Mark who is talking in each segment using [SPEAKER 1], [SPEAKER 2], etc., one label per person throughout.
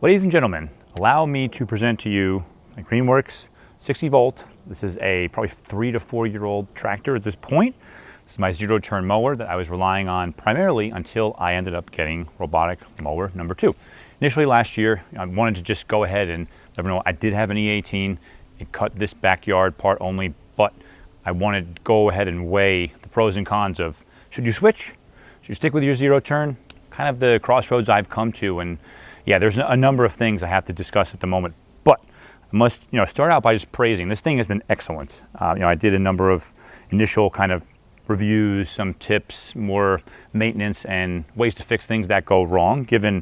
[SPEAKER 1] Ladies and gentlemen, allow me to present to you a Greenworks 60 volt. This is a probably 3 to 4 year old tractor at this point. This is my zero turn mower that I was relying on primarily until I ended up getting Robotic Mower number 2. Initially last year, I wanted to just go ahead and let everyone know I did have an E18. It cut this backyard part only, but I wanted to go ahead and weigh the pros and cons of should you switch? Should you stick with your zero turn? Kind of the crossroads I've come to, and yeah, there's a number of things I have to discuss at the moment, but I must, start out by just praising. This thing has been excellent. I did a number of initial kind of reviews, some tips, more maintenance, and ways to fix things that go wrong, given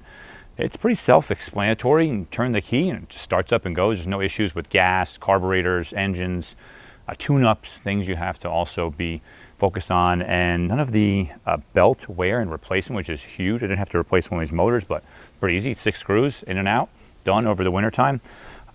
[SPEAKER 1] it's pretty self-explanatory. You turn the key and it just starts up and goes. There's no issues with gas, carburetors, engines, tune-ups, things you have to also be focused on, and none of the belt wear and replacement, which is huge. I didn't have to replace one of these motors, but pretty easy. 6 screws in and out, done over the winter time.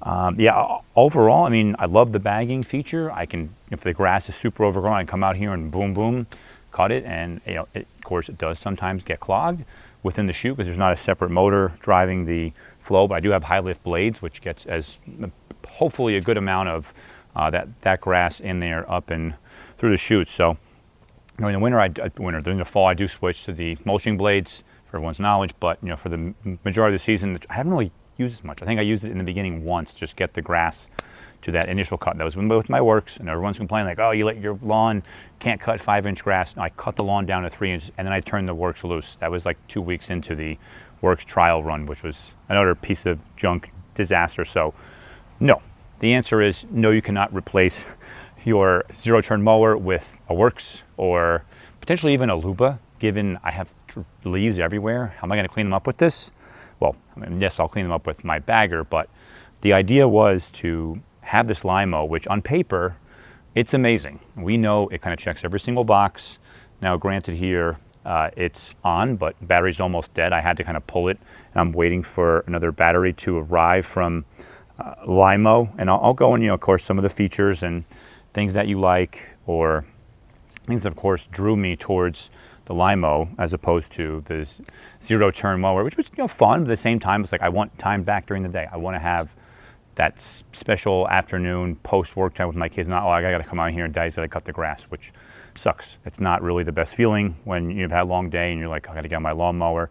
[SPEAKER 1] Yeah, overall, I mean, I love the bagging feature. I can, if the grass is super overgrown, I can come out here and boom, boom, cut it. And of course, it does sometimes get clogged within the chute because there's not a separate motor driving the flow. But I do have high lift blades, which gets as hopefully a good amount of that grass in there up and through the chutes. So in the winter, during the fall, I do switch to the mulching blades for everyone's knowledge. But for the majority of the season, I haven't really used as much. I think I used it in the beginning once, just get the grass to that initial cut. That was with my works, and everyone's complaining like, oh, you let your lawn can't cut 5-inch grass. No, I cut the lawn down to 3 inches, and then I turned the works loose. That was like 2 weeks into the works trial run, which was another piece of junk disaster. So no, the answer is no, you cannot replace your zero turn mower with a works or potentially even a Luba, given I have leaves everywhere. How am I going to clean them up with this? Well, yes, I'll clean them up with my bagger, but the idea was to have this Lymow, which on paper, it's amazing. We know it kind of checks every single box. Now, granted here, it's on, but battery's almost dead. I had to kind of pull it, and I'm waiting for another battery to arrive from Lymow, and I'll go in, of course, some of the features and things that you like, or things that, of course, drew me towards the Lymow as opposed to this zero turn mower, which was fun, but at the same time it's like I want time back during the day. I want to have that special afternoon post work time with my kids. Not, oh, I gotta come out here and Daddy's gotta cut the grass, which sucks. It's not really the best feeling when you've had a long day and you're like, I gotta get on my lawnmower.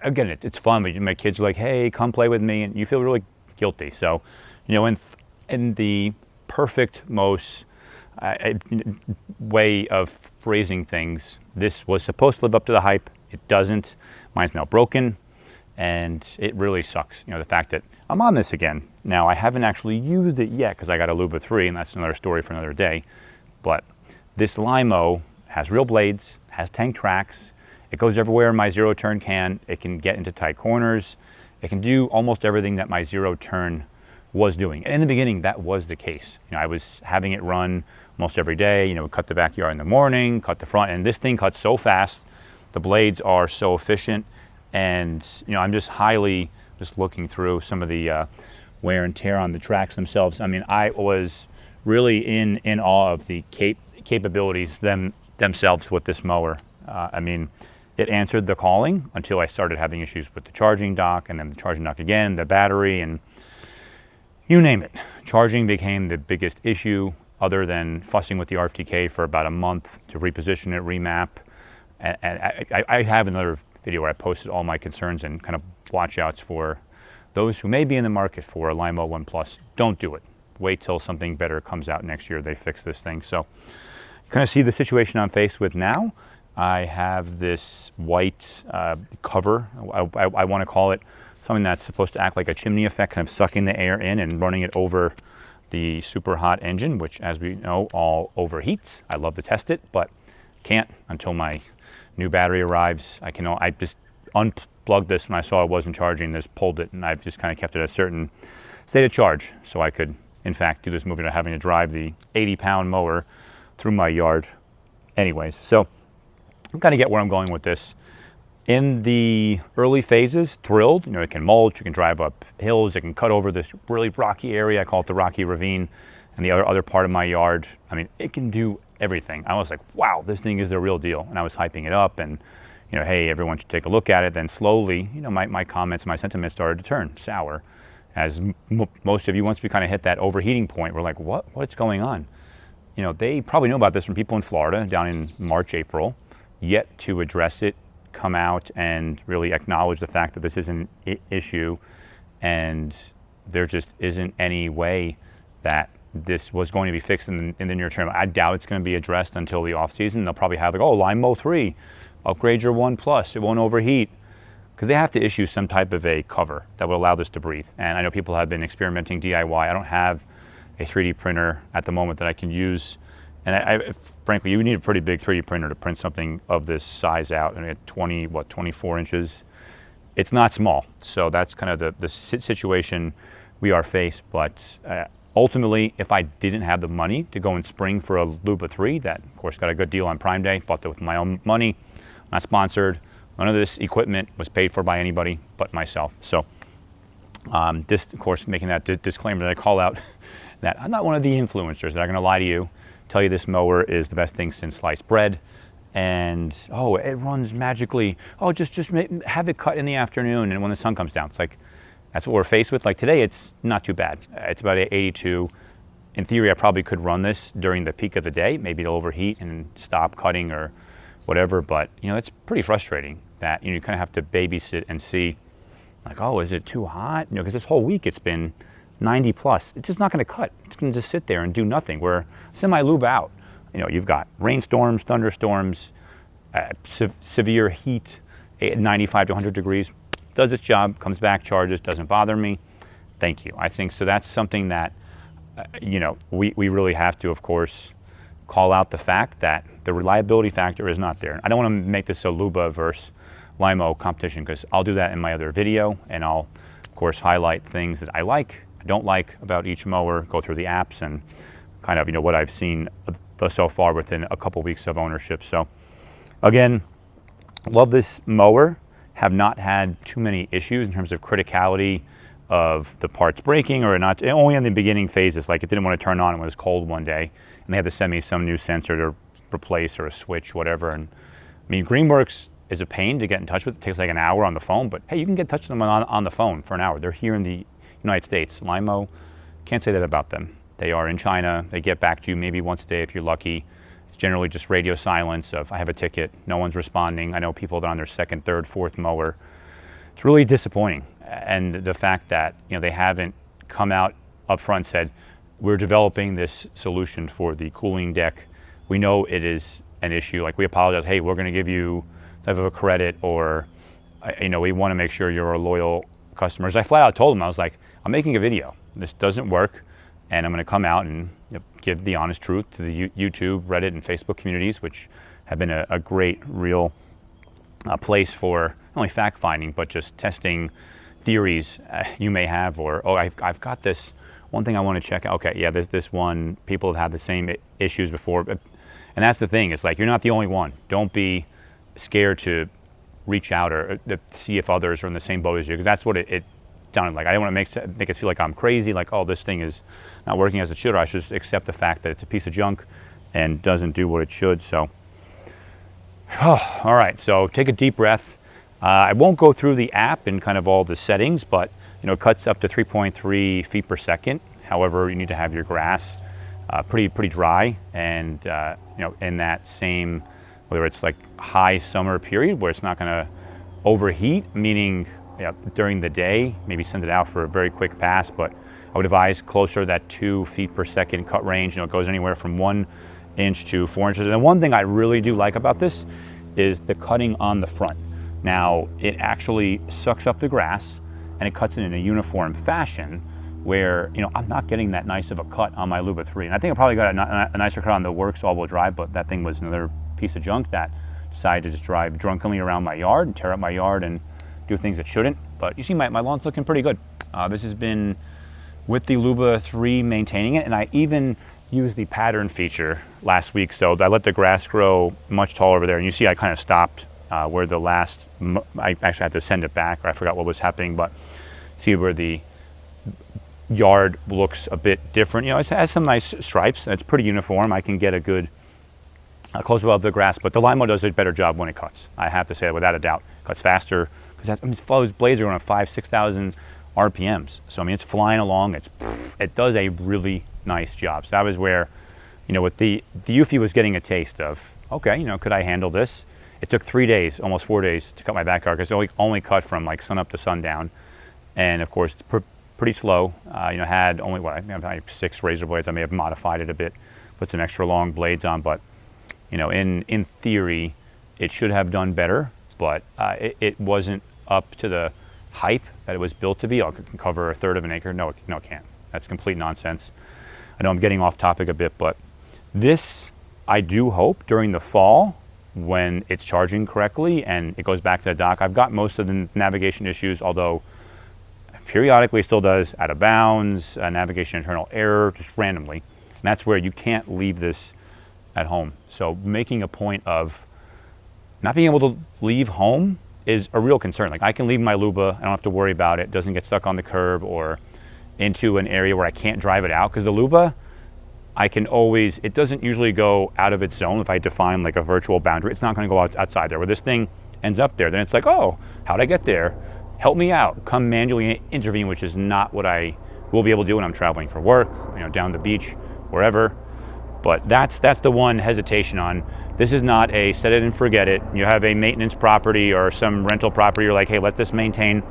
[SPEAKER 1] Again, it's fun, but my kids are like, hey, come play with me, and you feel really guilty. So in the perfect most way of phrasing things, this was supposed to live up to the hype. It doesn't. Mine's now broken, and it really sucks. The fact that I'm on this again. Now, I haven't actually used it yet because I got a Luba 3, and that's another story for another day. But this Lymow has real blades, has tank tracks. It goes everywhere my zero turn can. It can get into tight corners. It can do almost everything that my zero turn was doing. And in the beginning, that was the case. I was having it run almost every day. Cut the backyard in the morning, cut the front, and this thing cuts so fast. The blades are so efficient, and I'm just looking through some of the wear and tear on the tracks themselves. I mean, I was really in awe of the capabilities themselves with this mower. I mean, it answered the calling until I started having issues with the charging dock, and then the charging dock again, the battery, and you name it. Charging became the biggest issue, other than fussing with the RFTK for about a month to reposition it, remap. And I have another video where I posted all my concerns and kind of watch outs for those who may be in the market for a Lymow One Plus. Don't do it. Wait till something better comes out next year. They fix this thing. So you kind of see the situation I'm faced with now. I have this white cover. I want to call it something that's supposed to act like a chimney effect, kind of sucking the air in and running it over the super hot engine, which, as we know, all overheats. I love to test it, but can't until my new battery arrives. I just unplugged this when I saw it wasn't charging, just pulled it, and I've just kind of kept it at a certain state of charge so I could, in fact, do this movie without having to drive the 80-pound mower through my yard anyways. So I'm kind of get where I'm going with this. In the early phases, thrilled. It can mulch, you can drive up hills, it can cut over this really rocky area. I call it the Rocky Ravine, and the other part of my yard. I mean, it can do everything. I was like, wow, this thing is the real deal. And I was hyping it up, and you know, hey, everyone should take a look at it. Then slowly, you know, my comments, my sentiments started to turn sour. As most of you, once we kind of hit that overheating point, we're like, what's going on? You know, they probably know about this from people in Florida down in March, April, yet to address it, come out and really acknowledge the fact that this is an issue, and there just isn't any way that this was going to be fixed in the near term. I doubt it's going to be addressed until the off season. They'll probably have like, oh, Lymow 3, upgrade your One Plus, it won't overheat. Because they have to issue some type of a cover that will allow this to breathe. And I know people have been experimenting DIY. I don't have a 3D printer at the moment that I can use. And frankly, you need a pretty big 3D printer to print something of this size out. I mean, at 24 inches. It's not small. So that's kind of the situation we are faced. But ultimately, if I didn't have the money to go and spring for a Luba 3, that of course got a good deal on Prime Day, bought that with my own money, not sponsored. None of this equipment was paid for by anybody but myself. So this, of course, making that disclaimer that I call out that I'm not one of the influencers that are going to lie to you, tell you this mower is the best thing since sliced bread, and oh, it runs magically. Oh, just have it cut in the afternoon and when the sun comes down. It's like, that's what we're faced with. Like today, it's not too bad. It's about 82. In theory, I probably could run this during the peak of the day. Maybe it'll overheat and stop cutting or whatever, but you know, it's pretty frustrating that you kind of have to babysit and see, like, oh, is it too hot? You know, because this whole week it's been 90 plus. It's just not going to cut. It's going to just sit there and do nothing. We're semi-lube out. You know, you've got rainstorms, thunderstorms, severe heat, 95 to 100 degrees. Does its job, comes back, charges, doesn't bother me. Thank you. I think so. That's something that, you know, we really have to, of course, call out the fact that the reliability factor is not there. I don't want to make this a Luba versus Lymow competition, because I'll do that in my other video, and I'll, of course, highlight things that I like, I don't like about each mower, go through the apps, and kind of, you know, what I've seen so far within a couple weeks of ownership. So, again, love this mower. Have not had too many issues in terms of criticality of the parts breaking or not. Only in the beginning phases, like it didn't want to turn on when it was cold one day, and they had to send me some new sensor to replace or a switch, whatever. And I mean, Greenworks is a pain to get in touch with. It takes like an hour on the phone, but hey, you can get in touch with them on the phone for an hour. They're here in the United States. Lymow, can't say that about them. They are in China. They get back to you maybe once a day if you're lucky. It's generally just radio silence of, I have a ticket, no one's responding. I know people that are on their second, third, fourth mower. It's really disappointing. And the fact that, you know, they haven't come out up front and said, we're developing this solution for the cooling deck. We know it is an issue. Like, we apologize. Hey, we're going to give you type of a credit, or, you know, we want to make sure you're a loyal customers. I flat out told them, I was like, I'm making a video. This doesn't work, and I'm going to come out and, you know, give the honest truth to the YouTube, Reddit, and Facebook communities, which have been a great, real place for not only fact finding, but just testing theories you may have, or, oh, I've got this one thing I want to check out. Okay, yeah, there's this one. People have had the same issues before. And that's the thing. It's like, you're not the only one. Don't be scared to reach out or to see if others are in the same boat as you, because that's what it sounded like. I don't want to make it feel like I'm crazy, like, oh, this thing is not working as it should, or I should just accept the fact that it's a piece of junk and doesn't do what it should. So, all right, so take a deep breath. I won't go through the app and kind of all the settings, but, you know, it cuts up to 3.3 feet per second. However, you need to have your grass pretty dry, and you know, in that same, whether it's like high summer period where it's not going to overheat, meaning, yeah, during the day, maybe send it out for a very quick pass, but I would advise closer to that 2 feet per second cut range. You know, it goes anywhere from 1 inch to 4 inches. And one thing I really do like about this is the cutting on the front. Now, it actually sucks up the grass and it cuts it in a uniform fashion where, you know, I'm not getting that nice of a cut on my Luba 3. And I think I probably got a nicer cut on the Works all-wheel drive, but that thing was another piece of junk that decided to just drive drunkenly around my yard and tear up my yard and do things it shouldn't. But you see, my lawn's looking pretty good. This has been with the Luba 3 maintaining it, and I even used the pattern feature last week. So I let the grass grow much taller over there, and you see I kind of stopped where the last, I actually had to send it back, or I forgot what was happening, but see where the yard looks a bit different. You know, it has some nice stripes. It's pretty uniform. I can get a good close above the grass, but the Lymow does a better job when it cuts. I have to say that without a doubt. It cuts faster because those blades are going on 5,000-6,000 RPMs. So I mean, it's flying along. It does a really nice job. So that was where, with the Eufy was getting a taste of, okay, could I handle this? It took 3 days, almost 4 days to cut my backyard because it only cut from like sun up to sundown. And of course, it's pretty slow. Had only, I have like 6 razor blades. I may have modified it a bit, put some extra long blades on, but in theory, it should have done better, but it wasn't up to the hype that it was built to be. It can cover 1/3 of an acre. No, it can't. That's complete nonsense. I know I'm getting off topic a bit, but this, I do hope during the fall, when it's charging correctly and it goes back to the dock. I've got most of the navigation issues, although periodically it still does out of bounds, navigation internal error, just randomly. And that's where you can't leave this at home. So making a point of not being able to leave home is a real concern. Like I can leave my Luba, I don't have to worry about it. It doesn't get stuck on the curb or into an area where I can't drive it out, because the Luba, I can always, it doesn't usually go out of its zone. If I define like a virtual boundary, it's not going to go outside there. Where this thing ends up there, then it's like, oh, how'd I get there? Help me out. Come manually intervene, which is not what I will be able to do when I'm traveling for work, down the beach, wherever. But that's the one hesitation on. This is not a set it and forget it. You have a maintenance property or some rental property, you're like, hey, let this maintain.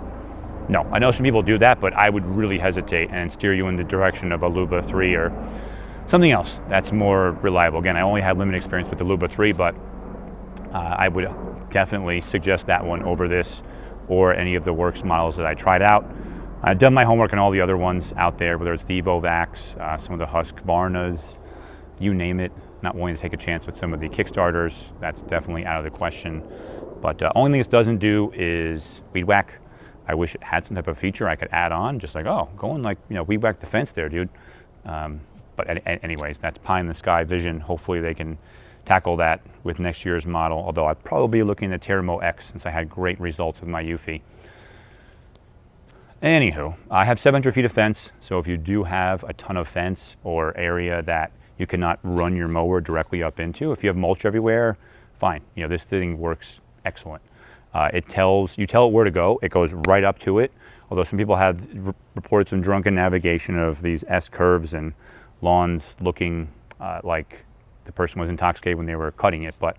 [SPEAKER 1] No, I know some people do that, but I would really hesitate and steer you in the direction of a Luba 3 or something else that's more reliable. Again, I only had limited experience with the Luba 3, but I would definitely suggest that one over this or any of the Works models that I tried out. I've done my homework on all the other ones out there, whether it's the Evovacs, some of the Husqvarnas, you name it. Not willing to take a chance with some of the Kickstarters. That's definitely out of the question. But only thing this doesn't do is weed whack. I wish it had some type of feature I could add on, just like, oh, go and weed whack the fence there, dude. But anyways, that's pie in the sky vision. Hopefully they can tackle that with next year's model, although I'd probably be looking at Teramo X since I had great results with my Eufy. Anywho, I have 700 feet of fence, so if you do have a ton of fence or area that you cannot run your mower directly up into, if you have mulch everywhere, fine. This thing works excellent. You tell it where to go, it goes right up to it, although some people have reported some drunken navigation of these S-curves and lawns looking like the person was intoxicated when they were cutting it, but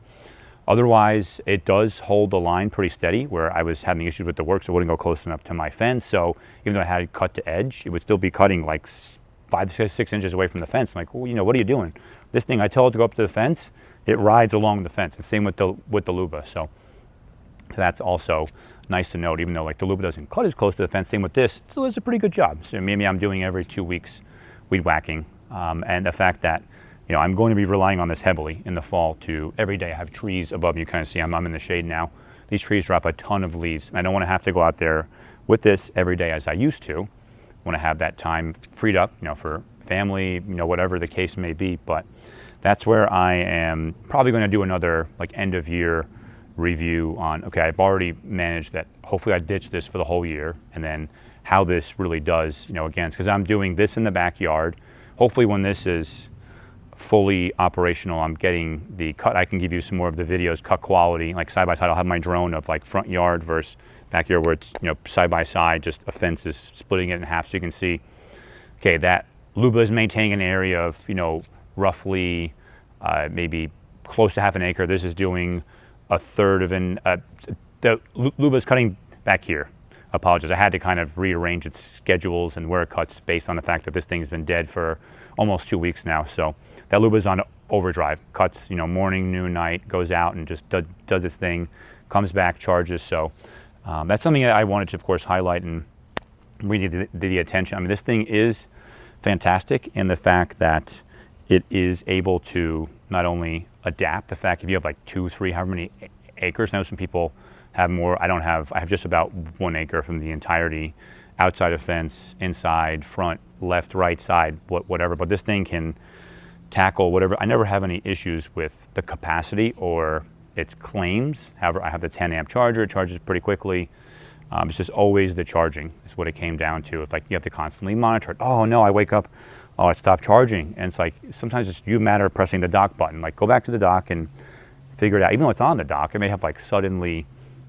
[SPEAKER 1] otherwise it does hold the line pretty steady, where I was having issues with the Works. It wouldn't go close enough to my fence, so even though I had it cut to edge, it would still be cutting like 5 to 6 inches away from the fence. I'm like, well, what are you doing? This thing, I tell it to go up to the fence, it rides along the fence. And same with the Luba. So that's also nice to note, even though like the Luba doesn't cut as close to the fence. Same with this, it still does a pretty good job. So maybe I'm doing every 2 weeks weed whacking, and the fact that I'm going to be relying on this heavily in the fall to every day I have trees above me. You kind of see I'm in the shade now. These trees drop a ton of leaves, and I don't want to have to go out there with this every day as I used to. I want to have that time freed up, for family, whatever the case may be. But that's where I am probably going to do another like end of year review on, okay, I've already managed that. Hopefully I ditch this for the whole year, and then how this really does, again, because I'm doing this in the backyard. Hopefully when this is fully operational, I'm getting the cut. I can give you some more of the videos, cut quality, like side by side. I'll have my drone of like front yard versus backyard, where it's side by side, just a fence is splitting it in half, so you can see, okay, that Luba is maintaining an area of roughly maybe close to half an acre. This is doing a third of an. The Luba is cutting back here. Apologize, I had to kind of rearrange its schedules and where it cuts based on the fact that this thing's been dead for almost 2 weeks now. So that Luba is on overdrive, cuts morning, noon, night, goes out and just does its thing, comes back, charges. So that's something that I wanted to, of course, highlight and really the attention. I mean, this thing is fantastic in the fact that it is able to not only adapt the fact if you have like 2, 3, however many acres. I know some people have more. I have just about 1 acre from the entirety, outside of fence, inside, front, left, right side, whatever. But this thing can tackle whatever. I never have any issues with the capacity or its claims. However, I have the 10 amp charger. It charges pretty quickly. It's just always the charging is what it came down to. It's like you have to constantly monitor it. Oh no, I wake up oh, it stopped charging. And it's like, sometimes it's a matter of pressing the dock button. Like, go back to the dock and figure it out. Even though it's on the dock, it may have like suddenly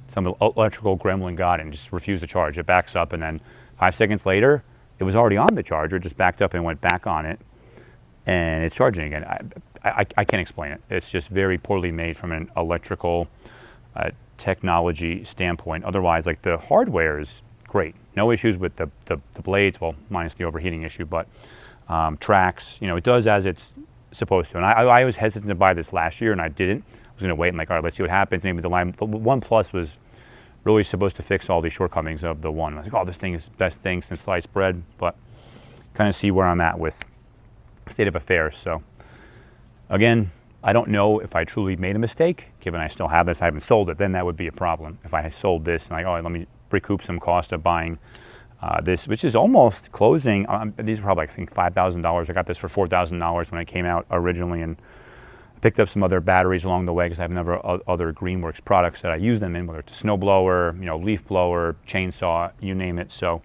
[SPEAKER 1] some electrical gremlin got and just refused to charge. It backs up, and then 5 seconds later, it was already on the charger, just backed up and went back on it, and it's charging again. I can't explain it. It's just very poorly made from an electrical technology standpoint. Otherwise, like, the hardware is great. No issues with the blades, well, minus the overheating issue, but tracks, you know, it does as it's supposed to. And I was hesitant to buy this last year, and I didn't. I was going to wait and like, all right, let's see what happens. Maybe the One Plus was really supposed to fix all the shortcomings of the One. I was like, oh, this thing is the best thing since sliced bread, but kind of see where I'm at with state of affairs. So again, I don't know if I truly made a mistake, given I still have this. I haven't sold it, then that would be a problem. If I had sold this and like, oh, let me recoup some cost of buying this, which is almost closing. These are probably, I think, $5,000. I got this for $4,000 when it came out originally, and I picked up some other batteries along the way because I have other Greenworks products that I use them in, whether it's a snow blower, you know, leaf blower, chainsaw, you name it. So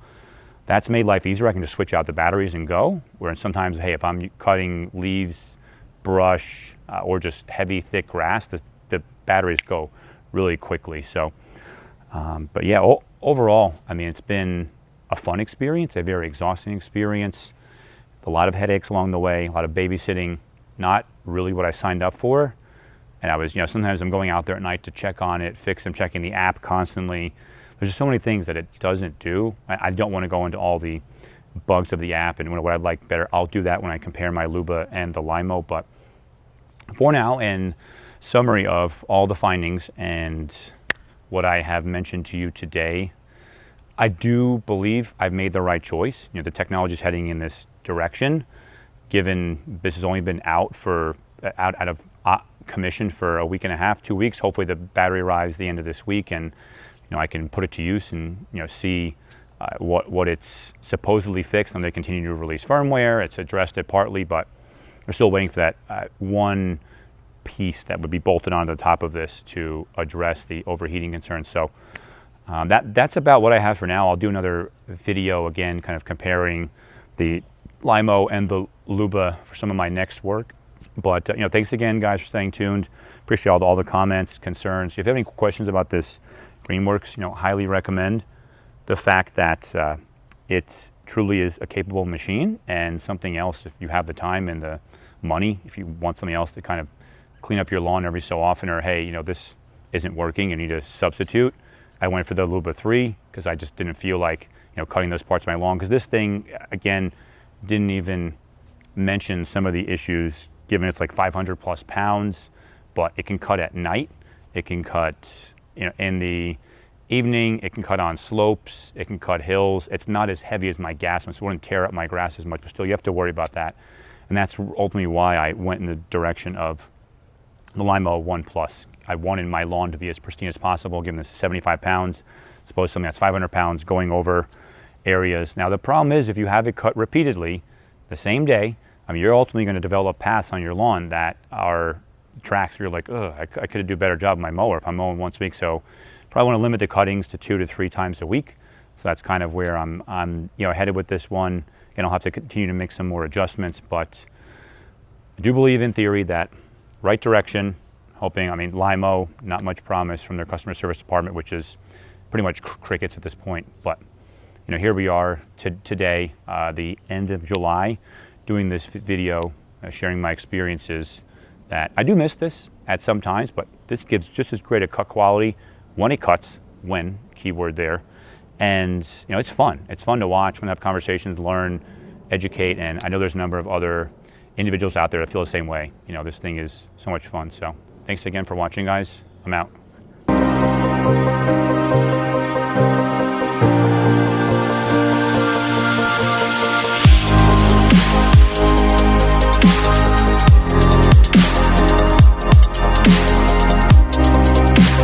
[SPEAKER 1] that's made life easier. I can just switch out the batteries and go. Where sometimes, hey, if I'm cutting leaves, brush, or just heavy, thick grass, the batteries go really quickly. So, but yeah, overall, I mean, it's been a fun experience, a very exhausting experience, a lot of headaches along the way, a lot of babysitting, not really what I signed up for. And I was, you know, sometimes I'm going out there at night to check on it, fix them, checking the app constantly. There's just so many things that it doesn't do. I don't want to go into all the bugs of the app and what I'd like better. I'll do that when I compare my Luba and the Lymow. But for now, in summary of all the findings and what I have mentioned to you today, I do believe I've made the right choice. You know, the technology is heading in this direction. Given this has only been out of commission for a week and a half, 2 weeks. Hopefully the battery arrives the end of this week, and you know, I can put it to use and, you know, see what it's supposedly fixed. And they continue to release firmware. It's addressed it partly, but we're still waiting for that one piece that would be bolted onto the top of this to address the overheating concerns. So that's about what I have for now. I'll do another video again, kind of comparing the Lymow and the Luba for some of my next work. But you know, thanks again, guys, for staying tuned. Appreciate all the comments, concerns. If you have any questions about this Greenworks, you know, highly recommend the fact that it truly is a capable machine. And something else, if you have the time and the money, if you want something else to kind of clean up your lawn every so often, or hey, you know, this isn't working and you need a substitute, I went for the Luba 3 because I just didn't feel like, you know, cutting those parts of my lawn, because this thing, again, didn't even mention some of the issues, given it's like 500 plus pounds, but it can cut at night. It can cut, you know, in the evening. It can cut on slopes. It can cut hills. It's not as heavy as my gas one, so it wouldn't tear up my grass as much, but still you have to worry about that. And that's ultimately why I went in the direction of the Lymow One Plus. I wanted my lawn to be as pristine as possible, given this is 75 pounds, suppose something that's 500 pounds going over areas. Now the problem is, if you have it cut repeatedly the same day, I mean, you're ultimately going to develop paths on your lawn that are tracks. You're like, ugh, I could do a better job with my mower if I'm mowing once a week. So probably want to limit the cuttings to 2 to 3 times a week. So that's kind of where I'm you know, headed with this one. And I'll have to continue to make some more adjustments, but I do believe in theory that right direction. Hoping, I mean, Lymow, not much promise from their customer service department, which is pretty much crickets at this point. But you know, here we are today, the end of July, doing this video, sharing my experiences. That I do miss this at some times, but this gives just as great a cut quality when it cuts, keyword there. And you know, it's fun. It's fun to watch, fun to have conversations, learn, educate, and I know there's a number of other individuals out there that feel the same way. You know, this thing is so much fun. So thanks again for watching, guys. I'm out.